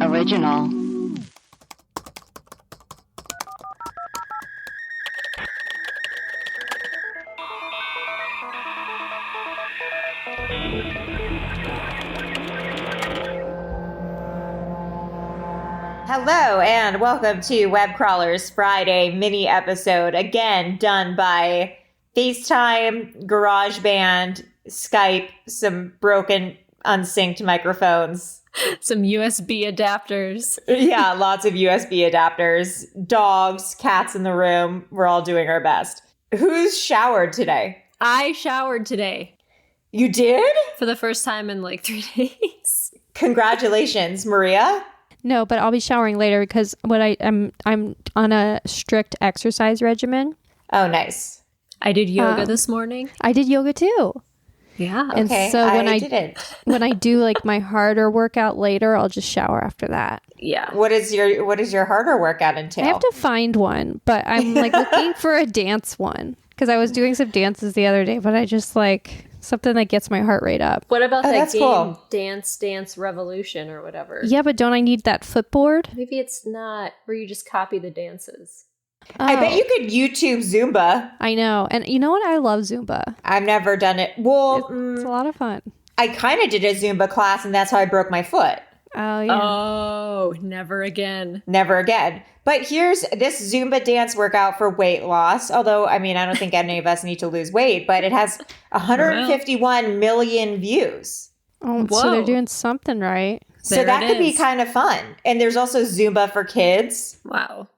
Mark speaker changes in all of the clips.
Speaker 1: Original.
Speaker 2: Hello and welcome to Webcrawler's Friday mini episode, again done by FaceTime, GarageBand, Skype, some broken unsynced microphones.
Speaker 3: Some USB adapters.
Speaker 2: Yeah, lots of USB adapters, dogs, cats in the room. We're all doing our best. Who's showered today?
Speaker 3: I showered today.
Speaker 2: You did?
Speaker 3: For the first time in like 3 days.
Speaker 2: Congratulations, Maria.
Speaker 4: No, but I'll be showering later because I'm on a strict exercise regimen.
Speaker 2: Oh, nice.
Speaker 3: I did yoga this morning.
Speaker 4: I did yoga too.
Speaker 3: Yeah.
Speaker 4: And
Speaker 2: okay,
Speaker 4: so when I
Speaker 2: didn't.
Speaker 4: when I do like my harder workout later, I'll just shower after that.
Speaker 3: Yeah.
Speaker 2: What is your harder workout entail?
Speaker 4: I have to find one, but I'm like looking for a dance one because I was doing some dances the other day, but I just like something that gets my heart rate up.
Speaker 3: What about that game,
Speaker 2: cool.
Speaker 3: Dance Revolution or whatever?
Speaker 4: Yeah, but don't I need that footboard?
Speaker 3: Maybe it's not where you just copy the dances.
Speaker 2: I bet you could YouTube Zumba.
Speaker 4: I know. And you know what? I love Zumba.
Speaker 2: I've never done it. Well,
Speaker 4: It's a lot of fun.
Speaker 2: I kind of did a Zumba class, and that's how I broke my foot.
Speaker 4: Oh, yeah.
Speaker 3: Oh, never again.
Speaker 2: Never again. But here's this Zumba dance workout for weight loss. Although, I mean, I don't think any of us need to lose weight, but it has 151 million views.
Speaker 4: Oh,
Speaker 3: Whoa.
Speaker 4: so they're doing something right.
Speaker 2: So
Speaker 3: There
Speaker 2: that
Speaker 3: it
Speaker 2: could be
Speaker 3: is.
Speaker 2: kind of fun. And there's also Zumba for kids.
Speaker 3: Wow.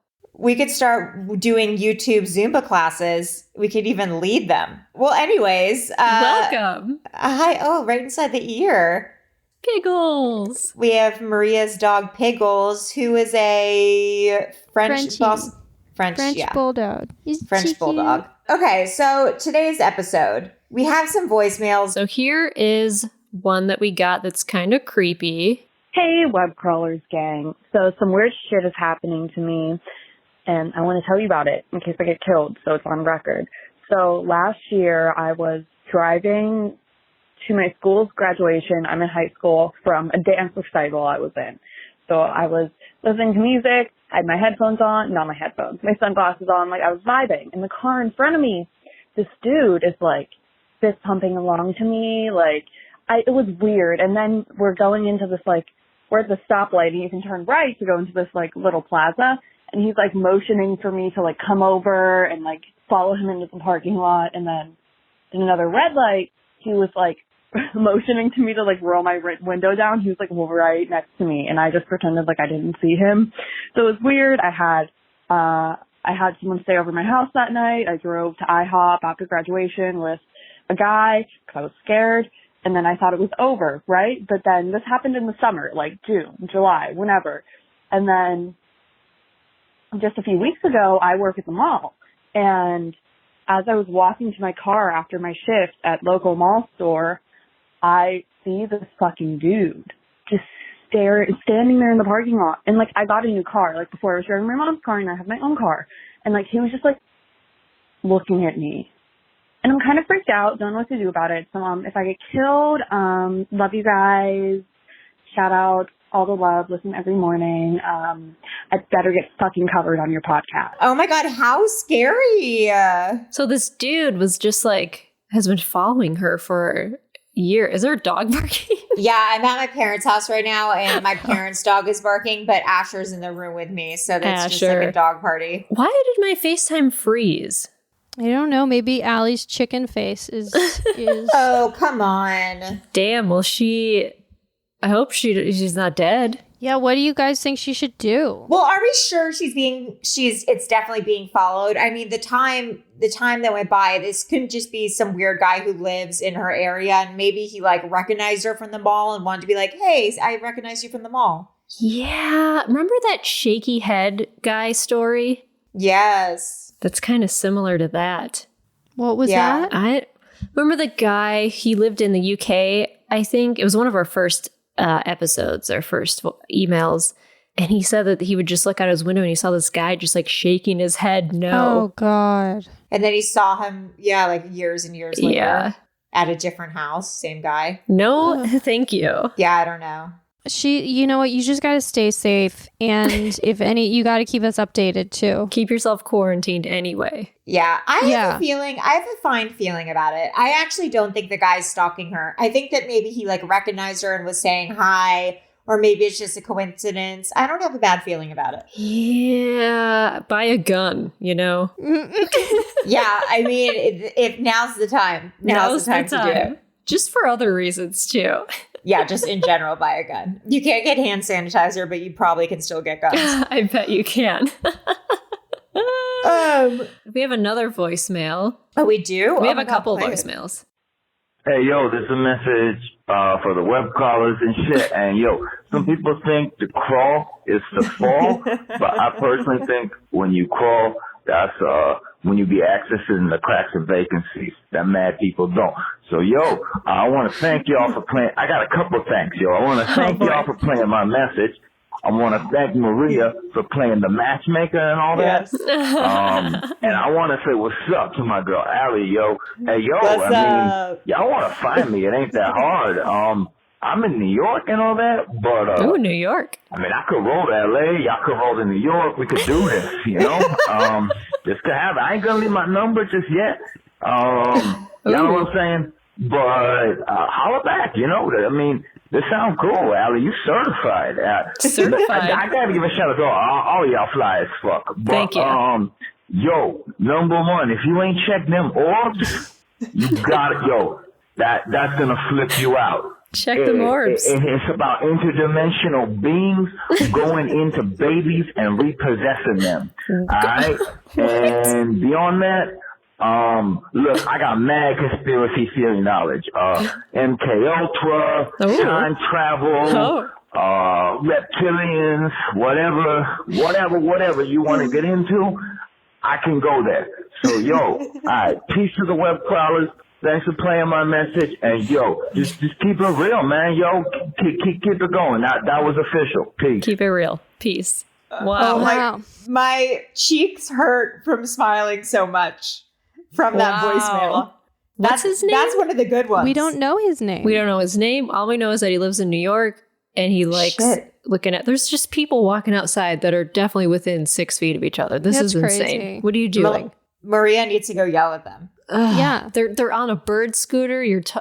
Speaker 2: We could start doing YouTube Zumba classes. We could even lead them. Well, anyways.
Speaker 3: Welcome.
Speaker 2: Hi. Oh, right inside the ear.
Speaker 3: Giggles.
Speaker 2: We have Maria's dog, Piggles, who is a French
Speaker 4: Bulldog. He's
Speaker 2: French
Speaker 4: cheeky.
Speaker 2: Bulldog. Okay, so today's episode, we have some voicemails.
Speaker 3: So here is one that we got that's kind of creepy.
Speaker 5: Hey, web crawlers gang. So some weird shit is happening to me, and I want to tell you about it in case I get killed, so it's on record. So last year, I was driving to my school's graduation. I'm in high school from a dance recital I was in. So I was listening to music, had my headphones on, not my headphones, my sunglasses on, like I was vibing. In the car in front of me, this dude is like fist pumping along to me, it was weird. And then we're going into this we're at the stoplight and you can turn right to go into this little plaza. And he's motioning for me to come over and follow him into the parking lot. And then in another red light, he was motioning to me to roll my window down. He was right next to me, and I just pretended I didn't see him. So it was weird. I had someone stay over my house that night. I drove to IHOP after graduation with a guy because I was scared, and then I thought it was over, right? But then this happened in the summer, June, July, whenever. And then just a few weeks ago, I work at the mall, and as I was walking to my car after my shift at local mall store, I see this fucking dude just standing there in the parking lot. And I got a new car. Before I was driving my mom's car and I have my own car. And he was just looking at me. And I'm kind of freaked out. Don't know what to do about it. So if I get killed, love you guys. Shout out all the love. Listen every morning. I'd better get fucking covered on your podcast.
Speaker 2: Oh my God, how scary.
Speaker 3: So this dude was just has been following her for year. Is there a dog barking?
Speaker 2: Yeah, I'm at my parents' house right now, and my parents' dog is barking, but Asher's in the room with me, so that's just a dog party.
Speaker 3: Why did my FaceTime freeze?
Speaker 4: I don't know. Maybe Allie's chicken face is.
Speaker 2: Oh, come on.
Speaker 3: Damn. Well, I hope she's not dead.
Speaker 4: Yeah. What do you guys think she should do?
Speaker 2: Well, are we sure it's definitely being followed? I mean, the time that went by, this couldn't just be some weird guy who lives in her area, and maybe he recognized her from the mall and wanted to be like, hey, I recognize you from the mall.
Speaker 3: Yeah. Remember that shaky head guy story?
Speaker 2: Yes.
Speaker 3: That's kind of similar to that.
Speaker 4: What was that?
Speaker 3: I remember the guy, he lived in the UK, I think. It was one of our first episodes, our first emails. And he said that he would just look out his window and he saw this guy just shaking his head no.
Speaker 4: Oh, God.
Speaker 2: And then he saw him, years and years later at a different house. Same guy.
Speaker 3: No, thank you.
Speaker 2: Yeah, I don't know.
Speaker 4: You know what? You just got to stay safe. And if you got to keep us updated too.
Speaker 3: Keep yourself quarantined anyway.
Speaker 2: Yeah, I have a feeling, I have a fine feeling about it. I actually don't think the guy's stalking her. I think that maybe he like recognized her and was saying hi, or maybe it's just a coincidence. I don't have a bad feeling about it.
Speaker 3: Yeah, buy a gun, you know?
Speaker 2: Yeah, I mean, if now's the time. Now's the time to do it.
Speaker 3: Just for other reasons too.
Speaker 2: Yeah, just in general, buy a gun. You can't get hand sanitizer, but you probably can still get guns.
Speaker 3: I bet you can. We have another voicemail.
Speaker 2: Oh, we do?
Speaker 3: We have a couple voicemails.
Speaker 1: Hey, yo, this is a message for the web crawlers and shit. And, yo, some people think to crawl is to fall, but I personally think when you crawl, that's when you be accessing the cracks of vacancies that mad people don't. So, yo, I want to thank y'all for playing. I got a couple of thanks, yo. I want to thank y'all for playing my message. I want to thank Maria for playing the matchmaker and all that. Yes. And I want to say what's up to my girl, Allie, yo. Hey, yo,
Speaker 2: what's up?
Speaker 1: Y'all want to find me. It ain't that hard. I'm in New York and all that, but...
Speaker 3: Ooh, New York.
Speaker 1: I mean, I could roll to L.A., y'all could roll to New York. We could do this, you know? This could happen. I ain't going to leave my number just yet. You know what I'm saying? But holler back, you know? I mean... This sounds cool, Allie. You certified.
Speaker 3: Certified.
Speaker 1: I gotta give a shout out to all y'all fly as fuck. But,
Speaker 3: thank you.
Speaker 1: Yo, number one, if you ain't checked them orbs, you got it. Yo, that's gonna flip you out.
Speaker 3: Check the orbs.
Speaker 1: It's about interdimensional beings going into babies and repossessing them. All right, and beyond that. Look, I got mad conspiracy theory knowledge. MK Ultra, time travel, reptilians, whatever you want to get into, I can go there. So, yo, all right, peace to the web crawlers. Thanks for playing my message. And, yo, just keep it real, man. Yo, keep it going. That was official. Peace.
Speaker 3: Keep it real. Peace.
Speaker 2: Wow.
Speaker 4: Wow.
Speaker 2: My cheeks hurt from smiling so much. From that voicemail.
Speaker 3: What's his name?
Speaker 2: That's one of the good ones.
Speaker 4: We don't know his name.
Speaker 3: We don't know his name. All we know is that he lives in New York and he likes looking at... There's just people walking outside that are definitely within 6 feet of each other. This is insane.
Speaker 4: Crazy.
Speaker 3: What are you doing?
Speaker 2: Maria needs to go yell at them.
Speaker 4: Yeah.
Speaker 3: They're on a bird scooter. You're just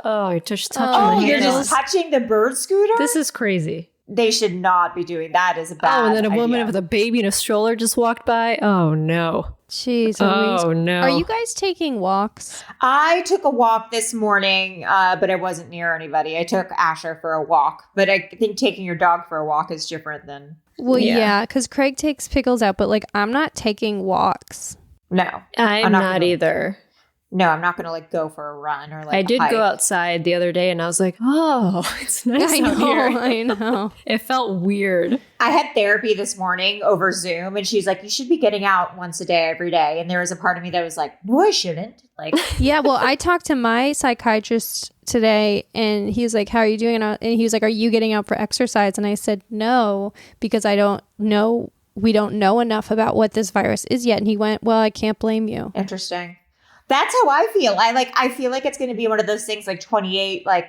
Speaker 3: touching the
Speaker 2: you're
Speaker 3: handles.
Speaker 2: just touching the bird scooter?
Speaker 3: This is crazy.
Speaker 2: They should not be doing that. Is a bad
Speaker 3: and then a woman
Speaker 2: idea.
Speaker 3: with a baby in a stroller just walked by. Oh, no.
Speaker 4: Jeez.
Speaker 3: Oh, no.
Speaker 4: Are you guys taking walks?
Speaker 2: I took a walk this morning, but I wasn't near anybody. I took Asher for a walk, but I think taking your dog for a walk is different than...
Speaker 4: Well, yeah, because Craig takes Pickles out, but like I'm not taking walks.
Speaker 2: No.
Speaker 3: I'm not either.
Speaker 2: No, I'm not going to like go for a run or like
Speaker 3: I did
Speaker 2: hike.
Speaker 3: go outside the other day and I was like, oh, it's nice out here.
Speaker 4: I know.
Speaker 3: It felt weird.
Speaker 2: I had therapy this morning over Zoom and she's like, you should be getting out once a day, every day. And there was a part of me that was like, no, I shouldn't. Like,
Speaker 4: yeah, well, I talked to my psychiatrist today and he was like, how are you doing? And he was like, are you getting out for exercise? And I said, no, because I don't know. We don't know enough about what this virus is yet. And he went, well, I can't blame you.
Speaker 2: Interesting. That's how I feel. I feel like it's going to be one of those things like 28 like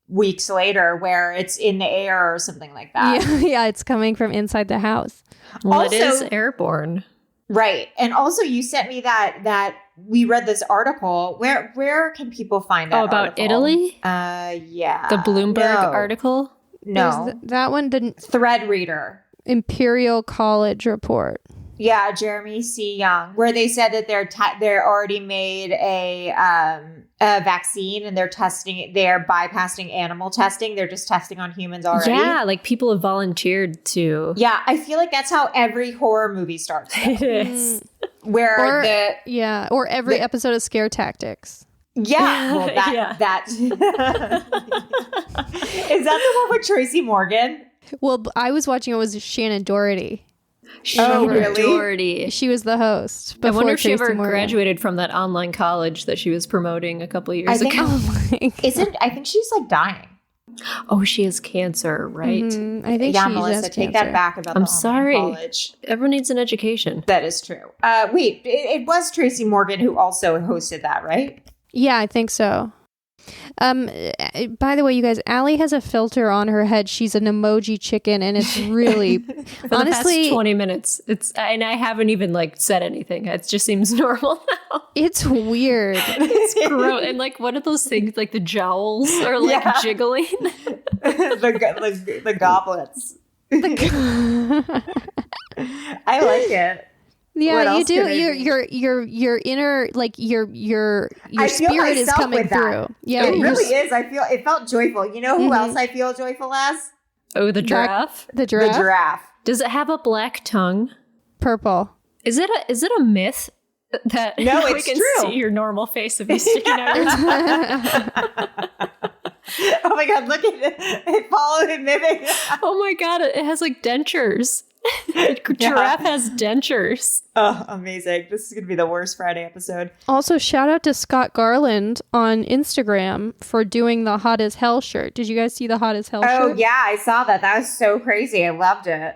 Speaker 2: weeks later where it's in the air or something like that.
Speaker 4: Yeah, it's coming from inside the house.
Speaker 3: Well,
Speaker 2: Also-
Speaker 3: it is airborne.
Speaker 2: Right. And also you sent me that we read this article. Where can people find that
Speaker 3: about
Speaker 2: article?
Speaker 3: Italy?
Speaker 2: Yeah.
Speaker 3: The Bloomberg article?
Speaker 2: No.
Speaker 4: That one didn't.
Speaker 2: Thread Reader.
Speaker 4: Imperial College report.
Speaker 2: Yeah, Jeremy C. Young, where they said that they're already made a vaccine and they're bypassing animal testing. They're just testing on humans already.
Speaker 3: Yeah, like people have volunteered to.
Speaker 2: Yeah, I feel like that's how every horror movie starts.
Speaker 3: It is.
Speaker 2: Where
Speaker 4: or every episode of Scare Tactics.
Speaker 2: Yeah, well, that is that the one with Tracy Morgan?
Speaker 4: Well, I was watching it was Shannon Doherty.
Speaker 2: Really?
Speaker 3: Doherty.
Speaker 4: She was the host.
Speaker 3: I wonder if she
Speaker 4: Tracy
Speaker 3: ever
Speaker 4: Morgan.
Speaker 3: graduated from that online college that she was promoting a couple of years
Speaker 2: I think,
Speaker 3: ago.
Speaker 2: I think she's like dying.
Speaker 3: Oh, she has cancer, right?
Speaker 4: Mm-hmm. I think
Speaker 2: Yeah,
Speaker 4: she
Speaker 2: Melissa,
Speaker 4: has
Speaker 2: take
Speaker 4: cancer.
Speaker 2: that back about
Speaker 3: I'm
Speaker 2: the online
Speaker 3: sorry.
Speaker 2: college.
Speaker 3: Everyone needs an education.
Speaker 2: That is true. Wait, it was Tracy Morgan who also hosted that, right?
Speaker 4: Yeah, I think so. By the way, you guys, Allie has a filter on her head. She's an emoji chicken, and it's really
Speaker 3: For the
Speaker 4: honestly
Speaker 3: past 20 minutes. And I haven't even like said anything. It just seems normal now.
Speaker 4: it's weird.
Speaker 3: It's gross. And like, what are those things? Like the jowls are like
Speaker 2: Yeah.
Speaker 3: jiggling.
Speaker 2: the goblets. I like it. What
Speaker 4: Yeah, you
Speaker 2: else
Speaker 4: do.
Speaker 2: can I do?
Speaker 4: Your inner, like your
Speaker 2: I feel
Speaker 4: spirit is
Speaker 2: myself
Speaker 4: coming
Speaker 2: with that.
Speaker 4: through. Yeah,
Speaker 2: It
Speaker 4: you're
Speaker 2: really is. It felt joyful. You know who
Speaker 4: Mhm.
Speaker 2: else I feel joyful as?
Speaker 3: Oh, the giraffe.
Speaker 4: the giraffe.
Speaker 2: The giraffe.
Speaker 3: Does it have a black tongue?
Speaker 4: Purple.
Speaker 3: Is it a myth that
Speaker 2: No,
Speaker 3: we
Speaker 2: it's
Speaker 3: can
Speaker 2: true.
Speaker 3: see your normal face if you sticking out your tongue?
Speaker 2: Oh my god, look at it. It followed and mimicked.
Speaker 3: Oh my god, it has like dentures. Giraffe has dentures.
Speaker 2: Oh, amazing. This is going to be the worst Friday episode.
Speaker 4: Also, shout out to Scott Garland on Instagram for doing the Hot as Hell shirt. Did you guys see the Hot as Hell
Speaker 2: Oh,
Speaker 4: shirt?
Speaker 2: yeah, I saw that. That was so crazy. I loved it.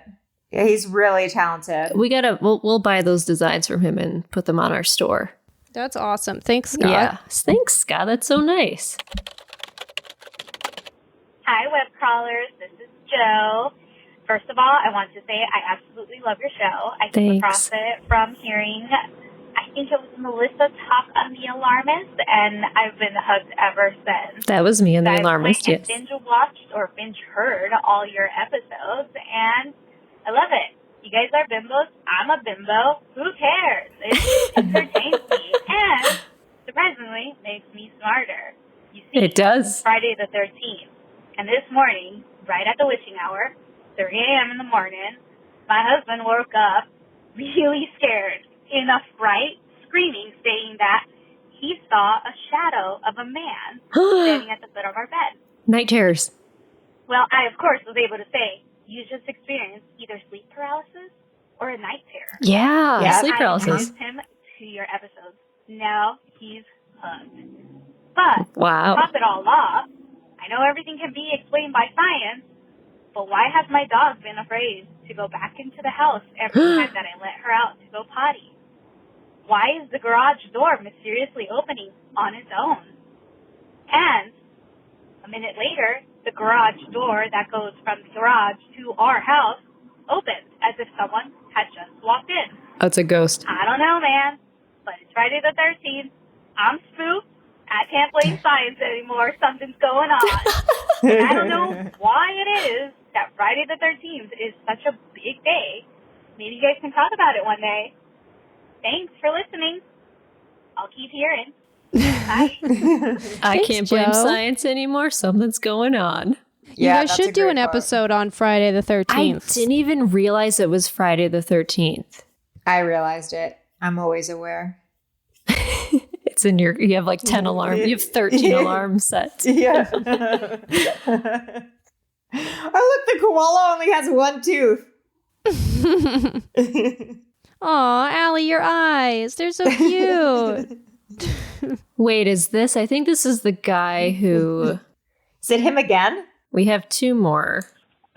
Speaker 2: Yeah, he's really talented.
Speaker 3: We'll buy those designs from him and put them on our store.
Speaker 4: That's awesome. Thanks, Scott.
Speaker 3: Yeah. Thanks, Scott. That's so nice.
Speaker 6: Hi, web crawlers. This is Joe. First of all, I want to say I absolutely love your show. I came
Speaker 3: Thanks.
Speaker 6: across it from hearing, I think it was Melissa talk on The Alarmist, and I've been hooked ever since.
Speaker 3: That was me and the
Speaker 6: I've
Speaker 3: alarmist,
Speaker 6: went
Speaker 3: yes.
Speaker 6: and binge watched or binge heard all your episodes, and I love it. You guys are bimbos. I'm a bimbo. Who cares? It entertains me and, surprisingly, makes me smarter. You see,
Speaker 3: It does.
Speaker 6: Friday the 13th. And this morning, right at the witching hour, 3 a.m. in the morning, my husband woke up really scared, in a fright, screaming, saying that he saw a shadow of a man standing at the foot of our bed.
Speaker 3: Night terrors.
Speaker 6: Well, I, of course, was able to say, you just experienced either sleep paralysis or a night terror.
Speaker 3: Yeah,
Speaker 2: Yeah.
Speaker 3: sleep
Speaker 6: I
Speaker 3: paralysis.
Speaker 6: introduced him to your episodes. Now he's hooked. But
Speaker 3: Wow.
Speaker 6: to top it all off, I know everything can be explained by science, but why has my dog been afraid to go back into the house every time that I let her out to go potty? Why is the garage door mysteriously opening on its own? And a minute later, the garage door that goes from the garage to our house opened as if someone had just walked in.
Speaker 3: Oh, it's a ghost.
Speaker 6: I don't know, man, but it's Friday the 13th. I'm spooked. I can't blame science anymore. Something's going on. And I don't know why it is that Friday the 13th is such a big day. Maybe you guys can talk about it one day. Thanks for listening. I'll keep hearing. Bye.
Speaker 3: I
Speaker 4: Thanks,
Speaker 3: can't blame
Speaker 4: Joe.
Speaker 3: science anymore. Something's going on.
Speaker 4: You guys should do an episode on Friday the 13th.
Speaker 3: I didn't even realize it was Friday the 13th.
Speaker 2: I realized it. I'm always aware.
Speaker 3: It's in you have like 10 alarms. You have 13 alarms set.
Speaker 2: Yeah. Oh, look, the koala only has one tooth.
Speaker 4: Aw, Allie, your eyes. They're so cute.
Speaker 3: Wait, is this? I think this is the guy who.
Speaker 2: Is it him again?
Speaker 3: We have two more.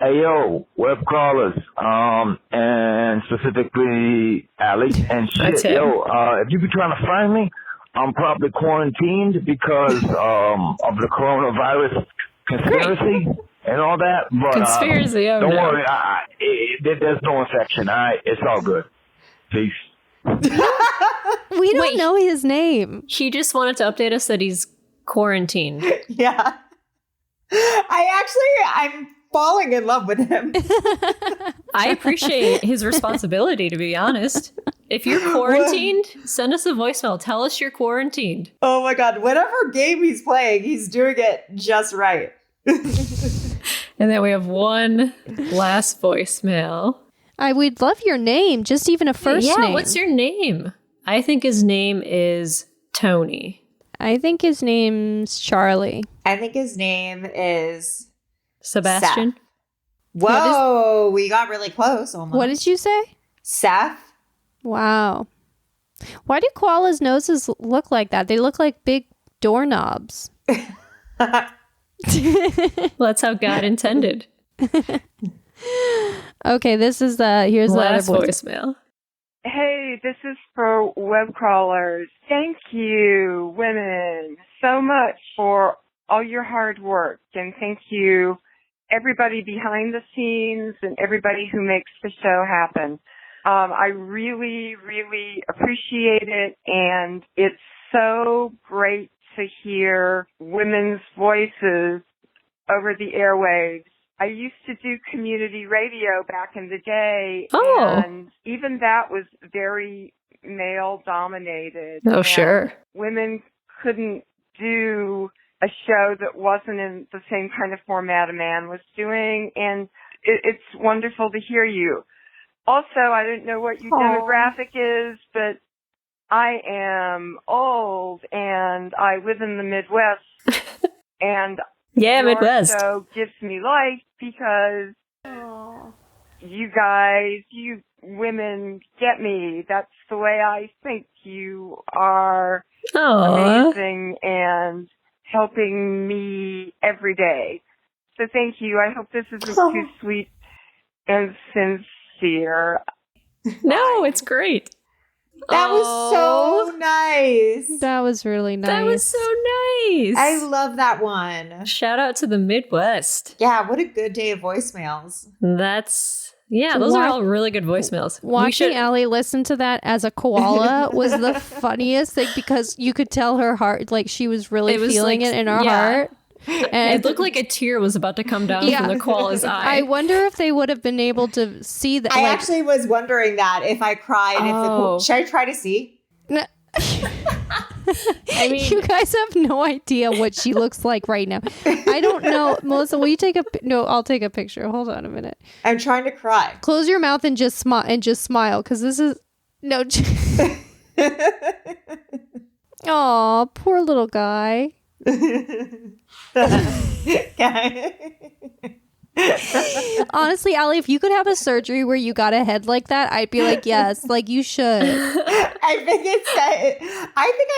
Speaker 1: Hey yo, web crawlers, and specifically Allie and
Speaker 3: That's
Speaker 1: shit.
Speaker 3: him.
Speaker 1: Yo, if you be trying to find me, I'm probably quarantined because of the coronavirus conspiracy and all that. But
Speaker 3: Conspiracy, oh
Speaker 1: don't
Speaker 3: no.
Speaker 1: worry, there's no infection. All right, it's all good. Peace.
Speaker 4: We don't know his name.
Speaker 3: He just wanted to update us that he's quarantined.
Speaker 2: Yeah. I'm falling in love with him.
Speaker 3: I appreciate his responsibility, to be honest. If you're quarantined, send us a voicemail. Tell us you're quarantined.
Speaker 2: Oh my god, whatever game he's playing, he's doing it just right.
Speaker 3: And then we have one last voicemail.
Speaker 4: I would love your name, just even a first name.
Speaker 3: What's your name? I think his name is Tony.
Speaker 4: I think his name's Charlie.
Speaker 2: I think his name is
Speaker 3: Sebastian?
Speaker 2: Seth. Whoa, we got really close almost.
Speaker 4: What did you say?
Speaker 2: Seth?
Speaker 4: Wow. Why do koalas' noses look like that? They look like big doorknobs.
Speaker 3: Well, that's how God intended.
Speaker 4: Okay, this is here's the
Speaker 3: Last
Speaker 4: other
Speaker 3: voicemail.
Speaker 7: Hey, this is for web crawlers. Thank you, women, so much for all your hard work, and thank you everybody behind the scenes and everybody who makes the show happen. I really, really appreciate it, and it's so great to hear women's voices over the airwaves. I used to do community radio back in the day, and even that was very male-dominated.
Speaker 3: Oh, sure.
Speaker 7: Women couldn't do a show that wasn't in the same kind of format a man was doing, and it's wonderful to hear you. Also, I don't know what your demographic is, but I am old, and I live in the Midwest, and
Speaker 3: yeah,
Speaker 7: your
Speaker 3: Midwest
Speaker 7: show gives me life because you guys, you women get me. That's the way I think. You are amazing and helping me every day. So thank you. I hope this isn't too sweet and sincere.
Speaker 3: No, it's great.
Speaker 2: That was so nice.
Speaker 4: That was really nice.
Speaker 3: That was so nice.
Speaker 2: I love that one.
Speaker 3: Shout out to the Midwest.
Speaker 2: Yeah, what a good day of voicemails.
Speaker 3: Those are all really good voicemails.
Speaker 4: Watching Allie listen to that as a koala was the funniest thing because you could tell her heart, like she was really feeling it in her heart. And
Speaker 3: it looked like a tear was about to come down from the koala's eye.
Speaker 4: I wonder if they would have been able to see that.
Speaker 2: I actually was wondering that if I cried. Should I try to see?
Speaker 3: I mean,
Speaker 4: you guys have no idea what she looks like right now. I don't know. Melissa, will you take no, I'll take a picture. Hold on a minute.
Speaker 2: I'm trying to cry.
Speaker 4: Close your mouth and just smile because this is no. Aw, poor little guy. Honestly, Allie, if you could have a surgery where you got a head like that, I'd be like, yes, like you should.
Speaker 2: I think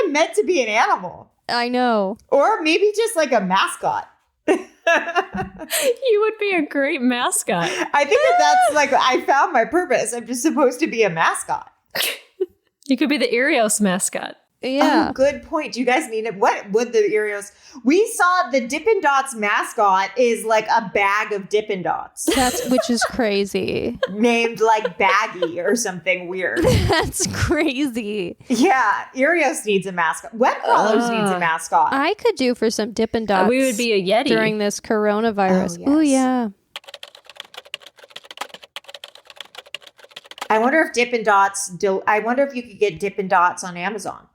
Speaker 2: I'm meant to be an animal.
Speaker 4: I know.
Speaker 2: Or maybe just like a mascot.
Speaker 3: You would be a great mascot.
Speaker 2: I think that's like, I found my purpose. I'm just supposed to be a mascot.
Speaker 3: You could be the Erios mascot.
Speaker 4: Yeah.
Speaker 2: Oh, good point. Do you guys need it? What would the Erios? We saw the Dippin' Dots mascot is like a bag of Dippin' Dots.
Speaker 4: Which is crazy.
Speaker 2: Named like Baggy or something weird.
Speaker 4: That's crazy.
Speaker 2: Yeah. Erios needs a mascot. Webcrawlers needs a mascot.
Speaker 4: I could do for some Dippin' Dots.
Speaker 3: We would be a Yeti.
Speaker 4: During this coronavirus.
Speaker 2: Oh, yes.
Speaker 4: Yeah.
Speaker 2: I wonder if Dippin' Dots, I wonder if you could get Dippin' Dots on Amazon.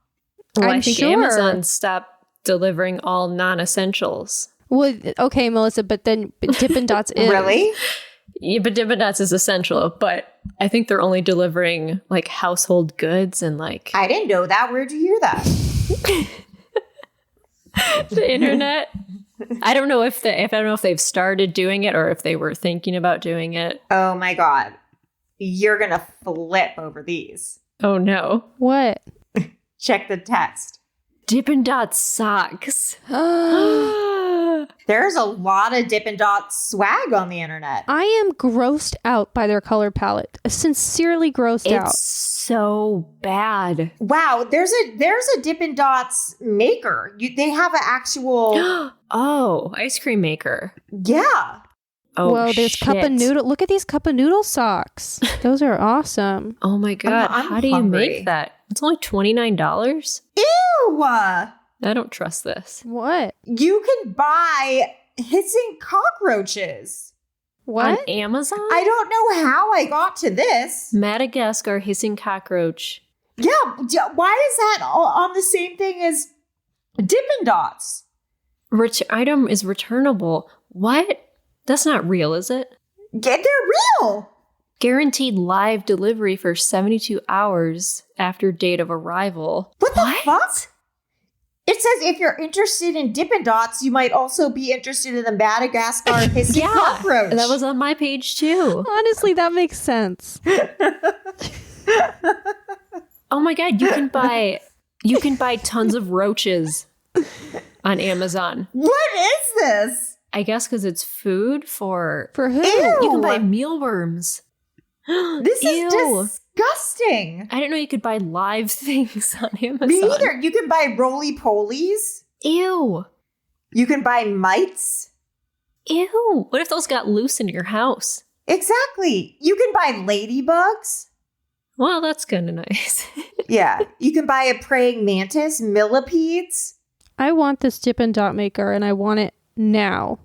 Speaker 3: Well,
Speaker 4: I'm
Speaker 3: I think
Speaker 4: sure.
Speaker 3: Amazon stopped delivering all non-essentials.
Speaker 4: Well, okay, Melissa, but then Dippin' Dots is.
Speaker 2: Really?
Speaker 3: Yeah, but Dippin' Dots is essential, but I think they're only delivering like household goods and like...
Speaker 2: I didn't know that. Where'd you hear that?
Speaker 3: The internet. I don't know if they've started doing it or if they were thinking about doing it.
Speaker 2: Oh my God. You're going to flip over these.
Speaker 3: Oh no.
Speaker 4: What?
Speaker 2: Check the text.
Speaker 3: Dippin' Dots socks.
Speaker 2: There's a lot of Dippin' Dots swag on the internet.
Speaker 4: I am grossed out by their color palette. Sincerely grossed out.
Speaker 3: It's so bad.
Speaker 2: Wow, there's a Dippin' Dots maker. They have an actual
Speaker 3: ice cream maker.
Speaker 2: Yeah.
Speaker 3: Oh,
Speaker 4: whoa, there's
Speaker 3: shit.
Speaker 4: cup of noodle. Look at these cup of noodle socks. Those are awesome.
Speaker 3: Oh my God.
Speaker 2: I'm
Speaker 3: How do you
Speaker 2: hungry.
Speaker 3: make that? It's only $29.
Speaker 2: Ew.
Speaker 3: I don't trust this.
Speaker 4: What?
Speaker 2: You can buy hissing cockroaches.
Speaker 4: What?
Speaker 3: On Amazon?
Speaker 2: I don't know how I got to this.
Speaker 3: Madagascar hissing cockroach.
Speaker 2: Yeah, why is that all on the same thing as Dippin' Dots?
Speaker 3: Item is returnable. What? That's not real, is it?
Speaker 2: They're real.
Speaker 3: Guaranteed live delivery for 72 hours after date of arrival.
Speaker 2: What the fuck? It says if you're interested in Dippin' Dots, you might also be interested in the Madagascar hissing cockroach.
Speaker 3: That was on my page too.
Speaker 4: Honestly, that makes sense.
Speaker 3: Oh my God, you can buy tons of roaches on Amazon.
Speaker 2: What is this?
Speaker 3: I guess because it's food for
Speaker 4: who?
Speaker 2: Ew.
Speaker 3: You can buy mealworms.
Speaker 2: This is disgusting.
Speaker 3: I didn't know you could buy live things on Amazon.
Speaker 2: Me either. You can buy roly polies.
Speaker 3: Ew.
Speaker 2: You can buy mites.
Speaker 3: Ew. What if those got loose in your house?
Speaker 2: Exactly. You can buy ladybugs.
Speaker 3: Well, that's kind of nice.
Speaker 2: Yeah. You can buy a praying mantis, millipedes.
Speaker 4: I want this Dippin' Dot maker and I want it now.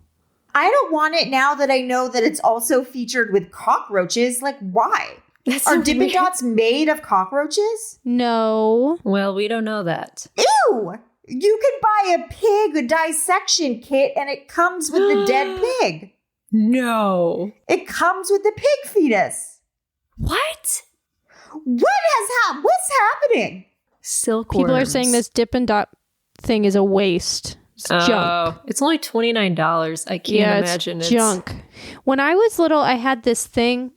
Speaker 2: I don't want it now that I know that it's also featured with cockroaches. Like, why?
Speaker 3: That's
Speaker 2: Are
Speaker 3: so
Speaker 2: Dippin'
Speaker 3: weird.
Speaker 2: Dots made of cockroaches?
Speaker 4: No.
Speaker 3: Well, we don't know that.
Speaker 2: Ew! You can buy a pig dissection kit and it comes with the dead pig.
Speaker 3: No.
Speaker 2: It comes with the pig fetus.
Speaker 3: What?
Speaker 2: What's happening?
Speaker 3: Silkworms.
Speaker 4: People are saying this Dippin' Dot thing is a waste. It's junk.
Speaker 3: It's only $29. I can't imagine
Speaker 4: it's junk. When I was little, I had this thing.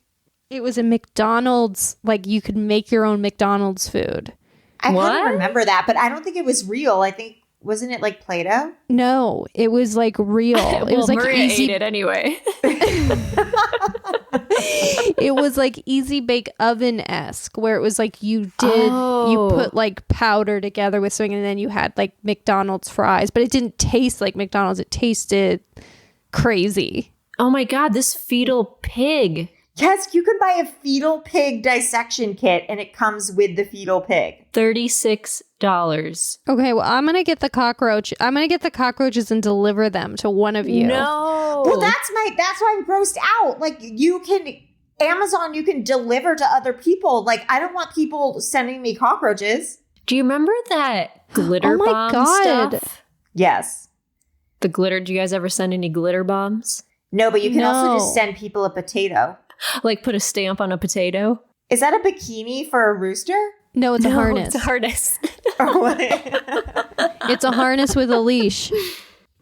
Speaker 4: It was a McDonald's, like you could make your own McDonald's food.
Speaker 2: I
Speaker 3: What?
Speaker 2: kind of remember that, but I don't think it was real. I think, wasn't it like Play-Doh?
Speaker 4: No, it was like real.
Speaker 3: Well,
Speaker 4: It was like
Speaker 3: Maria
Speaker 4: easy.
Speaker 3: ate it anyway.
Speaker 4: It was like easy bake oven-esque, where it was like you put like powder together with something and then you had like McDonald's fries, but it didn't taste like McDonald's. It tasted crazy.
Speaker 3: Oh my God, this fetal pig.
Speaker 2: Yes, you can buy a fetal pig dissection kit and it comes with the fetal pig.
Speaker 3: $36.
Speaker 4: Okay, well, I'm going to get the cockroach. I'm going to get the cockroaches and deliver them to one of you.
Speaker 3: No.
Speaker 2: Well, that's why I'm grossed out. Like Amazon, you can deliver to other people. Like, I don't want people sending me cockroaches.
Speaker 3: Do you remember that glitter
Speaker 4: Oh my
Speaker 3: bomb
Speaker 4: God.
Speaker 3: stuff?
Speaker 2: Yes.
Speaker 3: The glitter. Do you guys ever send any glitter bombs?
Speaker 2: No, but you can also
Speaker 4: No.
Speaker 2: just send people a potato.
Speaker 3: Like put a stamp on a potato?
Speaker 2: Is that a bikini for a rooster?
Speaker 4: No, it's a harness.
Speaker 3: It's a harness.
Speaker 4: It's a harness with a leash.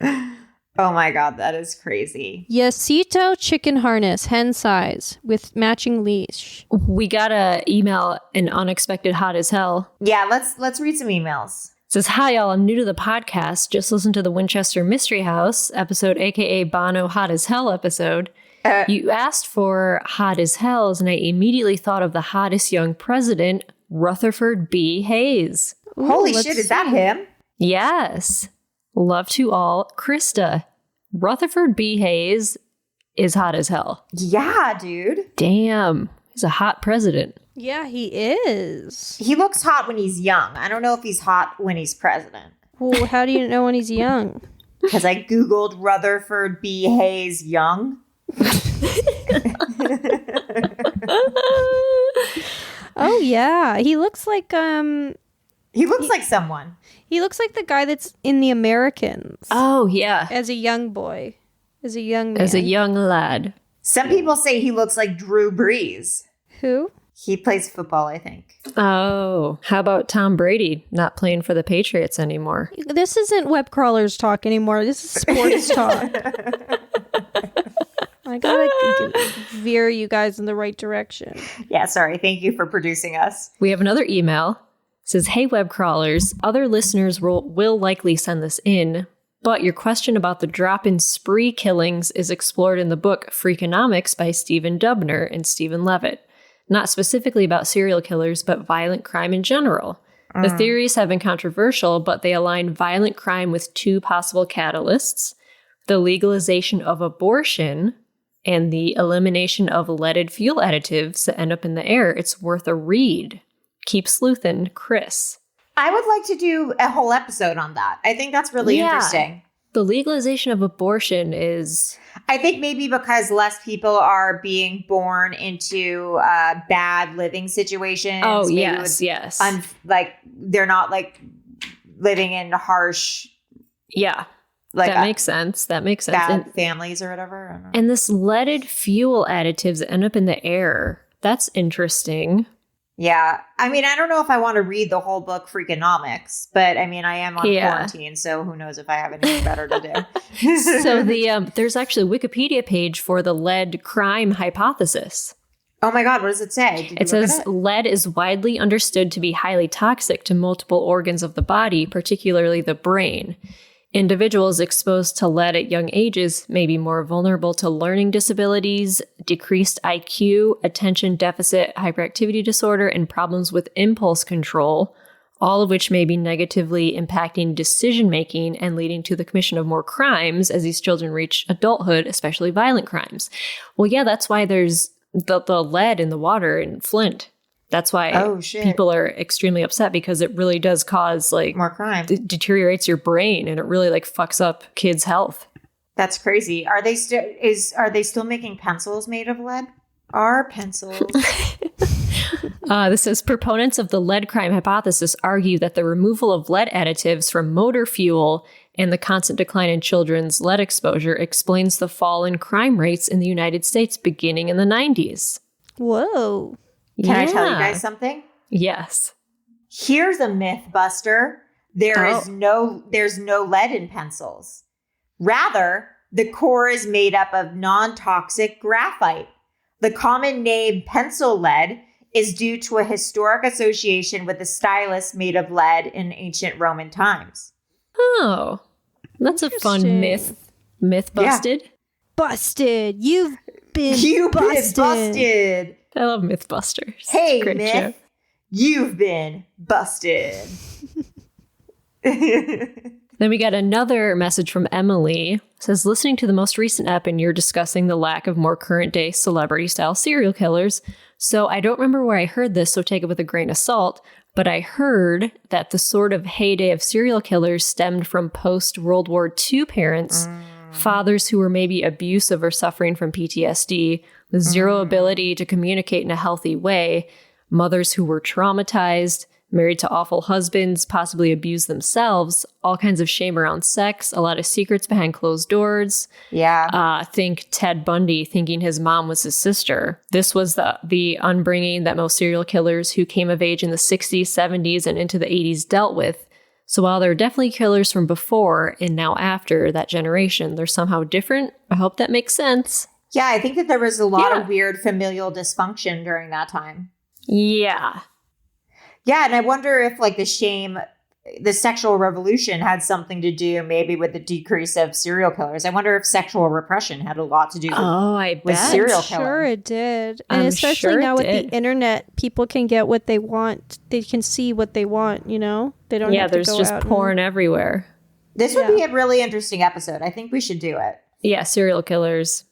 Speaker 2: Oh my God, that is crazy.
Speaker 4: Yesito chicken harness, hen size, with matching leash.
Speaker 3: We got a email an unexpected hot as hell.
Speaker 2: Yeah, let's read some emails.
Speaker 3: It says, hi, y'all. I'm new to the podcast. Just listened to the Winchester Mystery House episode, aka Bono Hot as Hell episode. You asked for hot as hells, and I immediately thought of the hottest young president, Rutherford B. Hayes.
Speaker 2: Holy
Speaker 4: let's
Speaker 2: shit, is that him?
Speaker 3: Yes. Love to all, Krista. Rutherford B. Hayes is hot as hell.
Speaker 2: Yeah, dude.
Speaker 3: Damn. He's a hot president.
Speaker 4: Yeah, he is.
Speaker 2: He looks hot when he's young. I don't know if he's hot when he's president.
Speaker 4: Well, how do you know when he's young?
Speaker 2: Because I Googled Rutherford B. Hayes young.
Speaker 4: Oh yeah, he looks like
Speaker 2: He looks like someone.
Speaker 4: he looks like the guy that's in The Americans
Speaker 3: Oh, yeah.
Speaker 4: as a young boy, as a young man.
Speaker 3: As a young lad.
Speaker 2: Some people say he looks like Drew Brees.
Speaker 4: Who?
Speaker 2: He plays football, I think.
Speaker 3: Oh, how about Tom Brady not playing for the Patriots anymore?
Speaker 4: This isn't web crawlers talk anymore. This is sports talk. I gotta veer you guys in the right direction.
Speaker 2: Yeah, sorry. Thank you for producing us.
Speaker 3: We have another email. It says, hey, web crawlers. Other listeners will likely send this in, but your question about the drop-in spree killings is explored in the book Freakonomics by Stephen Dubner and Stephen Levitt. Not specifically about serial killers, but violent crime in general. The theories have been controversial, but they align violent crime with two possible catalysts: the legalization of abortion and the elimination of leaded fuel additives that end up in the air. It's worth a read. Keep sleuthin', Chris.
Speaker 2: I would like to do a whole episode on that. I think that's really interesting.
Speaker 3: The legalization of abortion is...
Speaker 2: I think maybe because less people are being born into bad living situations.
Speaker 3: Oh,
Speaker 2: maybe
Speaker 3: yes, yes.
Speaker 2: like they're not like living in harsh,
Speaker 3: Yeah,
Speaker 2: like
Speaker 3: that makes sense. That makes sense.
Speaker 2: bad
Speaker 3: And,
Speaker 2: families or whatever. I don't know.
Speaker 3: and this leaded fuel additives that end up in the air, that's interesting.
Speaker 2: Yeah. I mean, I don't know if I want to read the whole book Freakonomics, but I mean, I am on quarantine, so who knows if I have anything better to do.
Speaker 3: So there's actually a Wikipedia page for the lead crime hypothesis.
Speaker 2: Oh my God, what does it say? Did you
Speaker 3: It
Speaker 2: look at
Speaker 3: says lead is widely understood to be highly toxic to multiple organs of the body, particularly the brain. Individuals exposed to lead at young ages may be more vulnerable to learning disabilities, decreased IQ, attention deficit hyperactivity disorder, and problems with impulse control, all of which may be negatively impacting decision-making and leading to the commission of more crimes as these children reach adulthood, especially violent crimes. Well, yeah, that's why there's the lead in the water in Flint. That's why people are extremely upset, because it really does cause like
Speaker 2: more crime.
Speaker 3: It deteriorates your brain, and it really like fucks up kids' health.
Speaker 2: That's crazy. Are they still making pencils made of lead? Are pencils?
Speaker 3: This says proponents of the lead crime hypothesis argue that the removal of lead additives from motor fuel and the constant decline in children's lead exposure explains the fall in crime rates in the United States beginning in the 90s.
Speaker 4: Whoa.
Speaker 2: Can I tell you guys something?
Speaker 3: Yes.
Speaker 2: Here's a myth buster. There's no lead in pencils. Rather, the core is made up of non-toxic graphite. The common name pencil lead is due to a historic association with a stylus made of lead in ancient Roman times.
Speaker 3: Oh, that's a fun myth. Myth busted.
Speaker 2: Yeah.
Speaker 4: Busted. You've been busted.
Speaker 3: I love Mythbusters.
Speaker 2: Hey, myth. Show. You've been busted.
Speaker 3: Then we got another message from Emily. It says, listening to the most recent ep, and you're discussing the lack of more current day celebrity style serial killers. So I don't remember where I heard this, so take it with a grain of salt. But I heard that the sort of heyday of serial killers stemmed from post-World War II parents, fathers who were maybe abusive or suffering from PTSD, with zero ability to communicate in a healthy way, mothers who were traumatized, married to awful husbands, possibly abused themselves, all kinds of shame around sex, a lot of secrets behind closed doors.
Speaker 2: Yeah.
Speaker 3: Think Ted Bundy thinking his mom was his sister. This was the unbringing that most serial killers who came of age in the 60s, 70s, and into the 80s dealt with. So while there are definitely killers from before and now after that generation, they're somehow different. I hope that makes sense.
Speaker 2: Yeah, I think that there was a lot of weird familial dysfunction during that time.
Speaker 3: Yeah.
Speaker 2: Yeah, and I wonder if like the sexual revolution had something to do maybe with the decrease of serial killers. I wonder if sexual repression had a lot to do with serial killing.
Speaker 4: Sure it did. And especially now with the internet, people can get what they want. They can see what they want, you know? They don't have to go out.
Speaker 3: Yeah, there's just porn everywhere.
Speaker 2: This would be a really interesting episode. I think we should do it.
Speaker 3: Yeah, serial killers.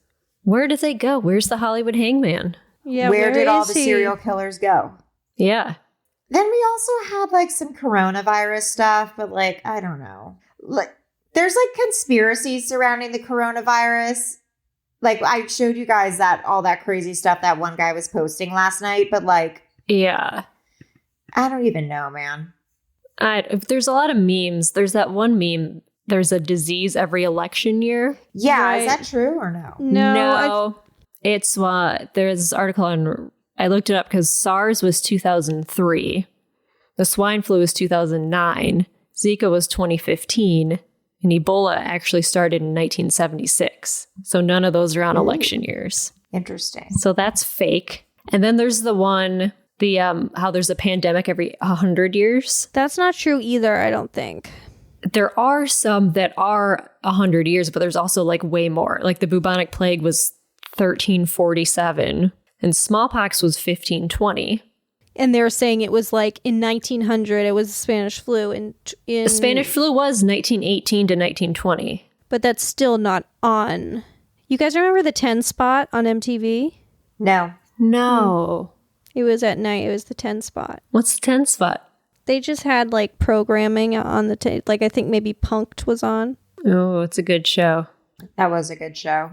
Speaker 3: Where did they go? Where's the Hollywood hangman?
Speaker 2: Yeah, where did all the serial killers go?
Speaker 3: Yeah.
Speaker 2: Then we also had like some coronavirus stuff, but like, I don't know. Like, there's like conspiracies surrounding the coronavirus. Like, I showed you guys all that crazy stuff that one guy was posting last night, but like,
Speaker 3: yeah,
Speaker 2: I don't even know, man.
Speaker 3: There's a lot of memes. There's that one meme. There's a disease every election year.
Speaker 2: Yeah, right. Is that true or no?
Speaker 3: No. It's there's this article on. I looked it up because SARS was 2003, the swine flu was 2009, Zika was 2015, and Ebola actually started in 1976. So none of those are on election years.
Speaker 2: Interesting.
Speaker 3: So that's fake. And then there's the one, how there's a pandemic every 100 years.
Speaker 4: That's not true either, I don't think.
Speaker 3: There are some that are 100 years, but there's also like way more. Like the bubonic plague was 1347. And smallpox was 1520.
Speaker 4: And they're saying it was like in 1900, it was the Spanish flu.
Speaker 3: The Spanish flu was 1918 to 1920.
Speaker 4: But that's still not on. You guys remember the 10 spot on MTV?
Speaker 2: No.
Speaker 4: It was at night. It was the 10 spot.
Speaker 3: What's the 10 spot?
Speaker 4: They just had like programming on the, like I think maybe Punk'd was on.
Speaker 3: Oh, it's a good show.
Speaker 2: That was a good show.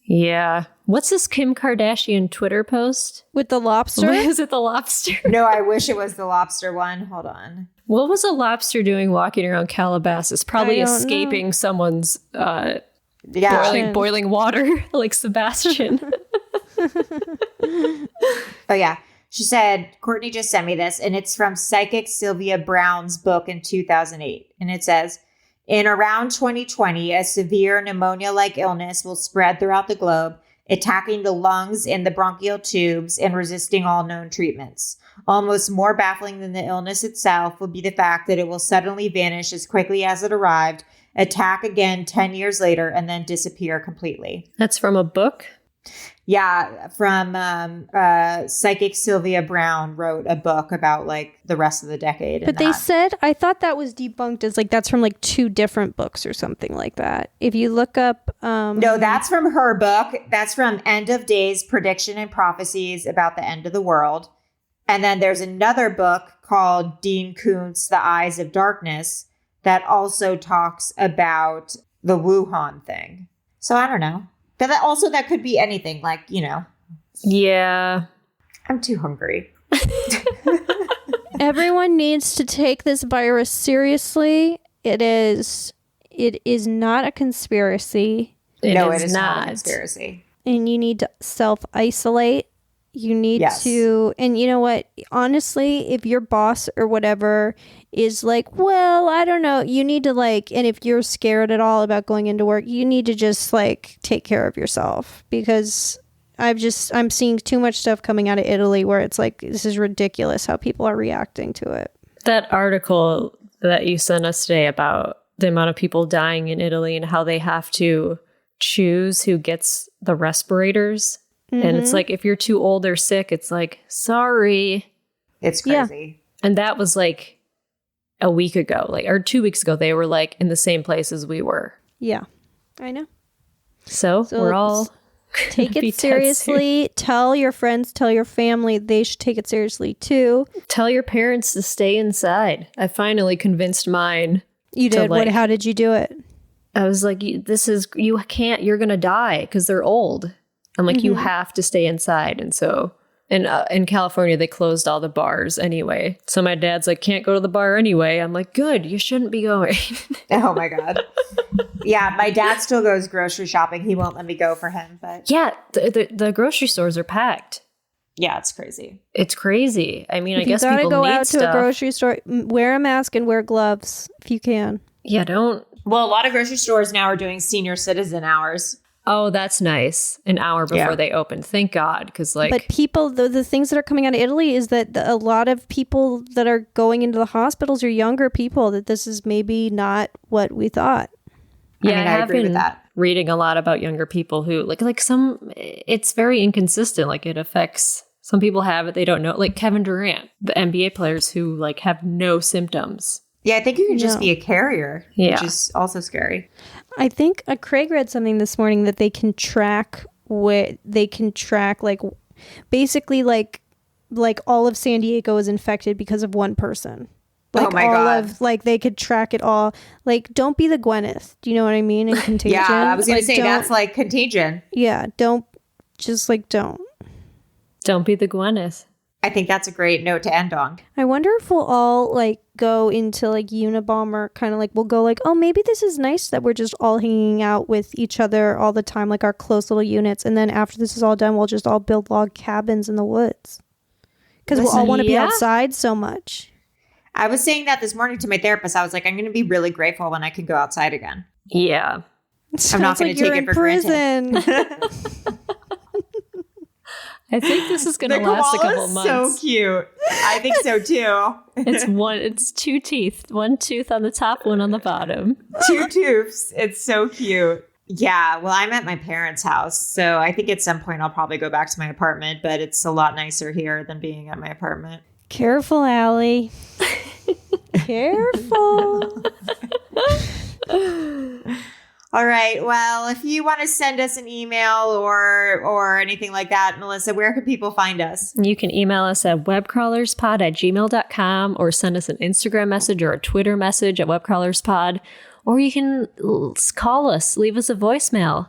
Speaker 3: Yeah. What's this Kim Kardashian Twitter post?
Speaker 4: With the lobster?
Speaker 3: Is it the lobster?
Speaker 2: No, I wish it was the lobster one. Hold on.
Speaker 3: What was a lobster doing walking around Calabasas? Probably escaping someone's boiling water like Sebastian.
Speaker 2: Oh, yeah. She said, Courtney just sent me this, and it's from psychic Sylvia Brown's book in 2008. And it says, in around 2020, a severe pneumonia-like illness will spread throughout the globe, attacking the lungs and the bronchial tubes and resisting all known treatments. Almost more baffling than the illness itself will be the fact that it will suddenly vanish as quickly as it arrived, attack again 10 years later, and then disappear completely.
Speaker 3: That's from a book?
Speaker 2: Yeah, from psychic Sylvia Brown wrote a book about like the rest of the decade.
Speaker 4: But they said, I thought that was debunked as like that's from like 2 different books or something like that. If you look up,
Speaker 2: no, that's from her book. That's from End of Days: Prediction and Prophecies About the End of the World. And then there's another book called Dean Koontz, The Eyes of Darkness, that also talks about the Wuhan thing. So I don't know. But that could be anything, like, you know.
Speaker 3: Yeah.
Speaker 2: I'm too hungry.
Speaker 4: Everyone needs to take this virus seriously. It is not a conspiracy.
Speaker 2: It is not a conspiracy.
Speaker 4: And you need to self-isolate. You need to, and you know what? Honestly, if your boss or whatever is like, well, I don't know, you need to like, and if you're scared at all about going into work, you need to just like take care of yourself, because I'm seeing too much stuff coming out of Italy where it's like, this is ridiculous how people are reacting to it.
Speaker 3: That article that you sent us today about the amount of people dying in Italy and how they have to choose who gets the respirators. And it's like, if you're too old or sick, it's like, sorry.
Speaker 2: It's crazy.
Speaker 3: Yeah. And that was like a week ago, like, or 2 weeks ago, they were like in the same place as we were.
Speaker 4: Yeah, I know.
Speaker 3: So we're all
Speaker 4: take it seriously. Tell your friends, tell your family they should take it seriously too.
Speaker 3: Tell your parents to stay inside. I finally convinced mine.
Speaker 4: You did? How did you do it?
Speaker 3: I was like, you're going to die because they're old. I'm like, you have to stay inside. And so in California, they closed all the bars anyway. So my dad's like, can't go to the bar anyway. I'm like, good, you shouldn't be going.
Speaker 2: Oh my God. Yeah, my dad still goes grocery shopping. He won't let me go for him. But
Speaker 3: yeah, the grocery stores are packed.
Speaker 2: Yeah, it's crazy.
Speaker 3: It's crazy. I mean, I guess
Speaker 4: people need stuff. You gotta go out to a grocery store, wear a mask and wear gloves if you can.
Speaker 3: Yeah, don't.
Speaker 2: Well, a lot of grocery stores now are doing senior citizen hours.
Speaker 3: Oh, that's nice. An hour before they open. Thank God. Because like,
Speaker 4: but people, the things that are coming out of Italy is that a lot of people that are going into the hospitals are younger people, that this is maybe not what we thought.
Speaker 3: Yeah,
Speaker 2: I agree with that.
Speaker 3: Reading a lot about younger people who like some, it's very inconsistent. Like it affects, some people have it, they don't know. Like Kevin Durant, the NBA players who like have no symptoms.
Speaker 2: Yeah, I think you can just be a carrier, which is also scary.
Speaker 4: I think Craig read something this morning that they can track like basically like all of San Diego is infected because of one person. Like,
Speaker 2: oh my God.
Speaker 4: Like they could track it all. Like, don't be the Gwyneth. Do you know what I mean? In Contagion.
Speaker 2: Yeah, I was going to say that's like Contagion.
Speaker 4: Yeah, don't be
Speaker 3: the Gwyneth.
Speaker 2: I think that's a great note to end on.
Speaker 4: I wonder if we'll all like go into like Unabomber, kind of like we'll go like, oh, maybe this is nice that we're just all hanging out with each other all the time, like our close little units. And then after this is all done, we'll just all build log cabins in the woods because we'll all want to be outside so much.
Speaker 2: I was saying that this morning to my therapist. I was like, I'm going to be really grateful when I can go outside again.
Speaker 3: Yeah.
Speaker 2: I'm not going to take it for granted.
Speaker 3: I think this is going to last a couple months.
Speaker 2: So cute. I think so too.
Speaker 3: It's 2 teeth, 1 tooth on the top, 1 on the bottom.
Speaker 2: 2 tooths. It's so cute. Yeah. Well, I'm at my parents' house, so I think at some point I'll probably go back to my apartment, but it's a lot nicer here than being at my apartment.
Speaker 4: Careful, Allie. Careful.
Speaker 2: All right. Well, if you want to send us an email or anything like that, Melissa, where can people find us?
Speaker 3: You can email us at webcrawlerspod@gmail.com or send us an Instagram message or a Twitter message at webcrawlerspod, or you can call us, leave us a voicemail.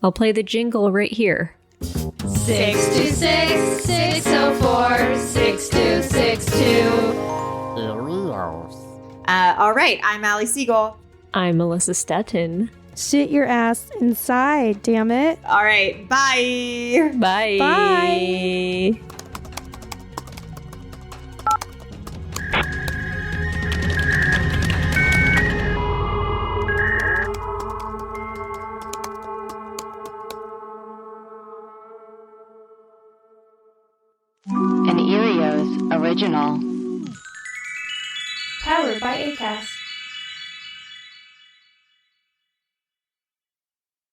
Speaker 3: I'll play the jingle right here.
Speaker 8: 626-604-6262.
Speaker 2: All right. I'm Allie Siegel.
Speaker 3: I'm Melissa Stettin.
Speaker 4: Sit your ass inside, damn it.
Speaker 2: All right. Bye.
Speaker 3: Bye.
Speaker 4: Bye.
Speaker 8: An Erios original.
Speaker 9: Powered by Acast.